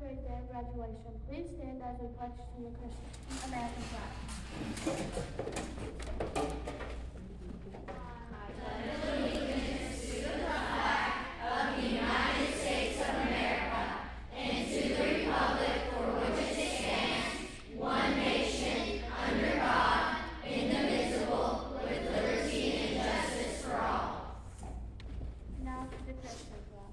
celebrate their graduation, please stand as we pledge to the Christian American flag. Now to the Christian flag.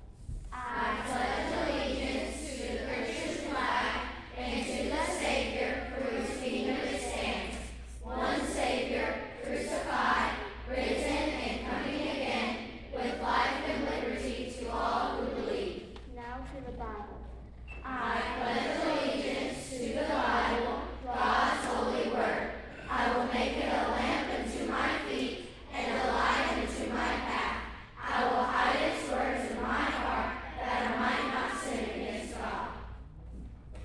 Now to the Bible.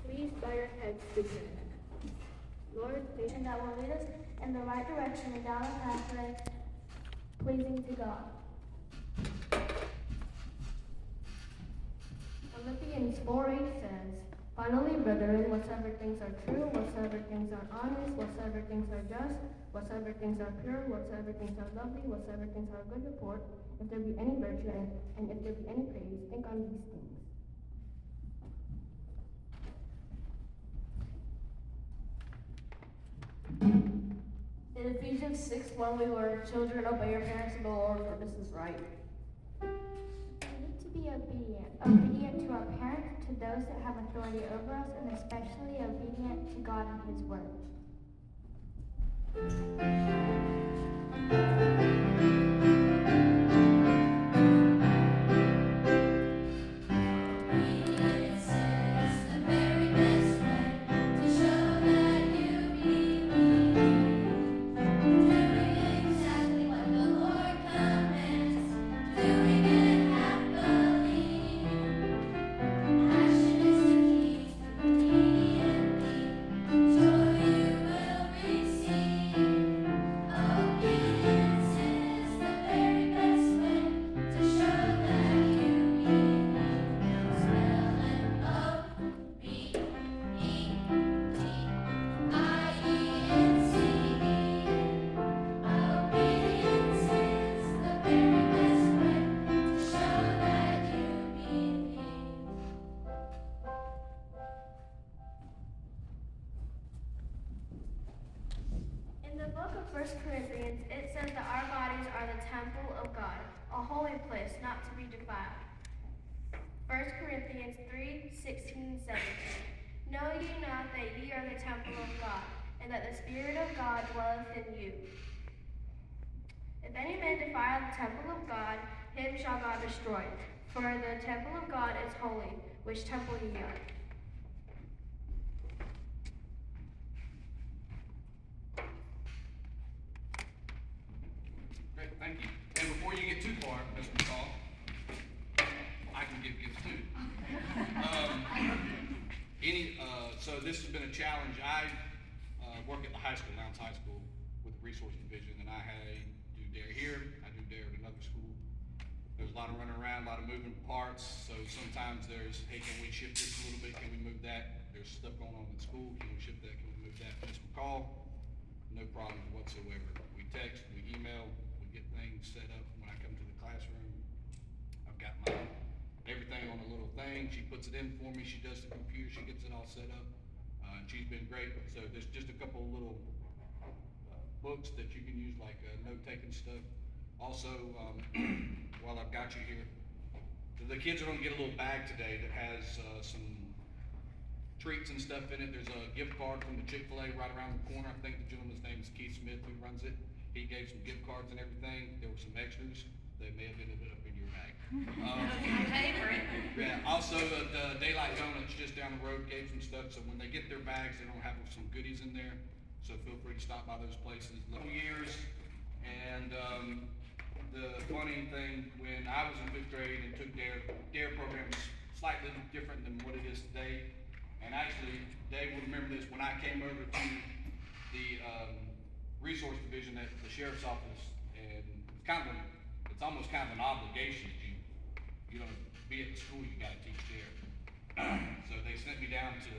Please bow your heads to prayer. Lord, patient that will lead us in the right direction and down a pathway pleasing to God. Philippians 4:8 says, "Finally, brethren, whatsoever things are true, whatsoever things are honest, whatsoever things are just, whatsoever things are pure, whatsoever things are lovely, whatsoever things are of good report, if there be any virtue and if there be any praise, think on these things." In Ephesians 6:1, we learn, "Children, obey your parents in the Lord, for this is right." We need to be obedient to our parents, to those that have authority over us, and especially obedient to God and His Word. In the book of 1 Corinthians, it says that our bodies are the temple of God, a holy place not to be defiled. 1 Corinthians 3:16-17. Know ye not that ye are the temple of God, and that the Spirit of God dwelleth in you? If any man defile the temple of God, him shall God destroy. For the temple of God is holy, which temple ye are. Great, thank you. And before you get too far, Mr. McCall, I can give gifts too. So this has been a challenge. I work at the high school, Mounds High School, with the resource division, and I do D.A.R.E here, I do D.A.R.E at another school. There's a lot of running around, a lot of moving parts, so sometimes there's, hey, can we shift this a little bit, can we move that? There's stuff going on in school, can we shift that, can we move that? Ms. McCall, no problems whatsoever. We text, we email, we get things set up. When I come to the classroom, I've got everything on a little thing. She puts it in for me, she does the computer, she gets it all set up. And she's been great. So there's just a couple of little books that you can use, like note-taking stuff. Also, while I've got you here, the kids are going to get a little bag today that has some treats and stuff in it. There's a gift card from the Chick-fil-A right around the corner. I think the gentleman's name is Keith Smith, who runs it. He gave some gift cards and everything. There were some extras. They may have ended up in your bag. My favorite. Yeah. Also, the Daylight Donuts just down the road gave some stuff. So when they get their bags, they're going to have some goodies in there. So feel free to stop by those places. Little years, and the funny thing, when I was in 5th grade and took D.A.R.E programs slightly different than what it is today. And actually, Dave will remember this, when I came over to the resource division at the sheriff's office, and it's almost kind of an obligation that you know, be at the school, you gotta teach D.A.R.E. So they sent me down to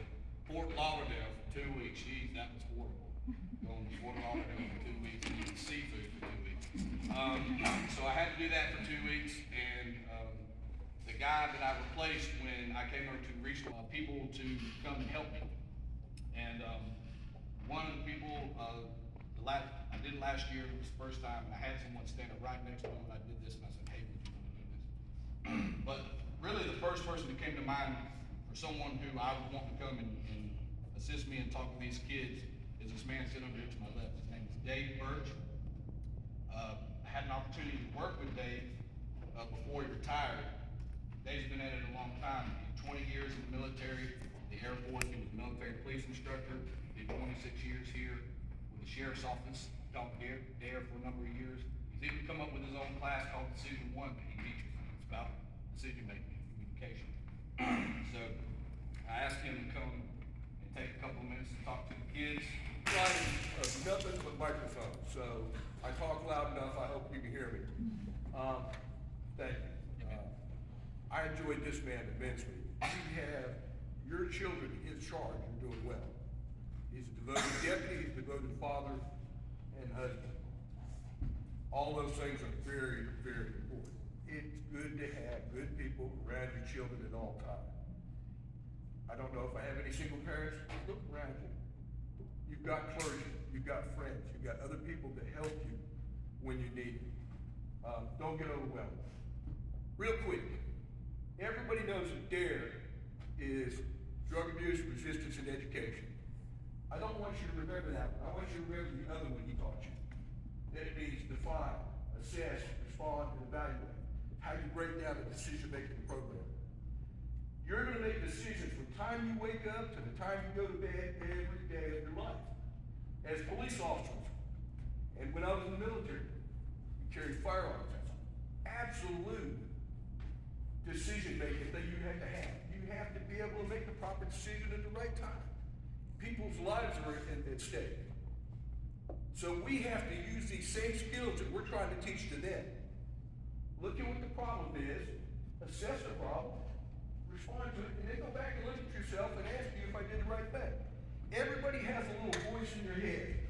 Fort Lauderdale for 2 weeks. Jeez, that was horrible. Going to Fort Lauderdale for 2 weeks and eating seafood for 2 weeks. So I had to do that for 2 weeks, and the guy that I replaced when I came over to reach people to come and help me. And one of the people, I did it last year, it was the first time, and I had someone stand up right next to me when I did this, and I said, hey, would you want to do this? But really the first person that came to mind for someone who I would want to come and assist me and talk to these kids is this man sitting over here to my left. His name is D.A.R.E. I had an opportunity to work with Dave before he retired. Dave's been at it a long time. He had 20 years in the military, the Air Force. He was a military police instructor. He did 26 years here with the sheriff's office. Taught D.A.R.E for a number of years. He's even come up with his own class called Decision One that he teaches. It's about decision making and communication. So I asked him to come and take a couple of minutes to talk to the kids. Nothing but microphone, so I talk loud enough, I hope you can hear me. Thank you. I enjoyed this man immensely. You have your children in his charge, you're doing well. He's a devoted deputy, he's a devoted father and husband. All those things are very, very important. It's good to have good people around your children at all times. I don't know if I have any single parents, look around you. You've got clergy, you've got friends, you've got other people to help you when you need it. Don't get overwhelmed. Real quick, everybody knows that D.A.R.E is drug abuse, resistance, and education. I don't want you to remember that one. I want you to remember the other one he taught you. That it means define, assess, respond, and evaluate. How you break down the decision-making program. You're going to make decisions from the time you wake up to the time you go to bed every day of your life. As police officers, and when I was in the military, you carried firearms. That's absolute decision-making that you have to have. You have to be able to make the proper decision at the right time. People's lives are at stake. So we have to use these same skills that we're trying to teach to them. Look at what the problem is, assess the problem, respond to it, and then go back and look at yourself and ask you if I did the right thing. Everybody has a little voice in their head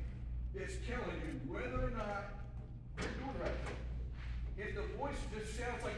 that's telling you whether or not you're doing the right thing. If the voice just sounds like